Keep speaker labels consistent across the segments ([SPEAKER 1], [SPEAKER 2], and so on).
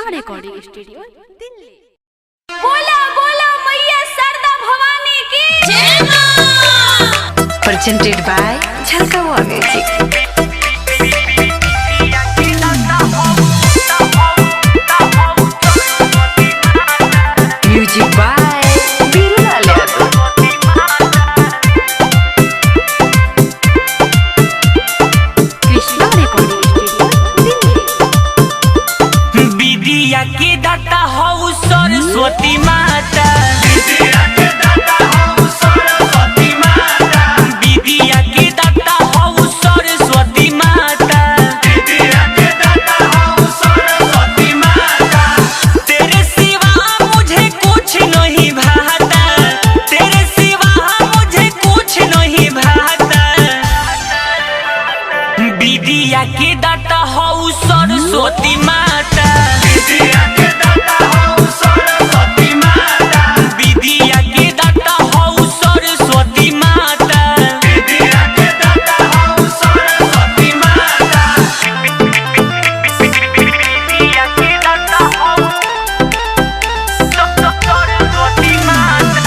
[SPEAKER 1] Krishna recording studio Delhi. बोला बोला मैया शारदा भवानी की जय मां।
[SPEAKER 2] Presented by Jhalkawa Music. Music by Birulal Yadav.
[SPEAKER 1] Krishna recording studio Delhi.
[SPEAKER 3] विद्या के दाता हौ सरस्वती माता, विद्या के दाता हौ सरस्वती माता, विद्या के दाता हौ सरस्वती माता, विद्या के दाता हौ सरस्वती माता। तेरे सिवा मुझे कुछ नहीं भाता, तेरे सिवा मुझे कुछ नहीं भाता। विद्या के दाता हौ सरस्वती माता, विद्या के दाता हौ सरस्वती माता, विद्या के दाता हौ सरस्वती माता, विद्या के दाता हौ सरस्वती माता, विद्या के दाता हौ सरस्वती माता,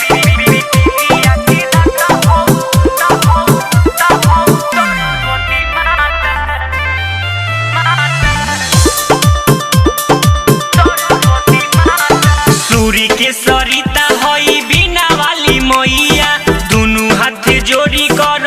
[SPEAKER 3] विद्या के दाता हौ सूर्य के सरिता हई बिना वाली मैया, दुनू हाथ जोड़ी कर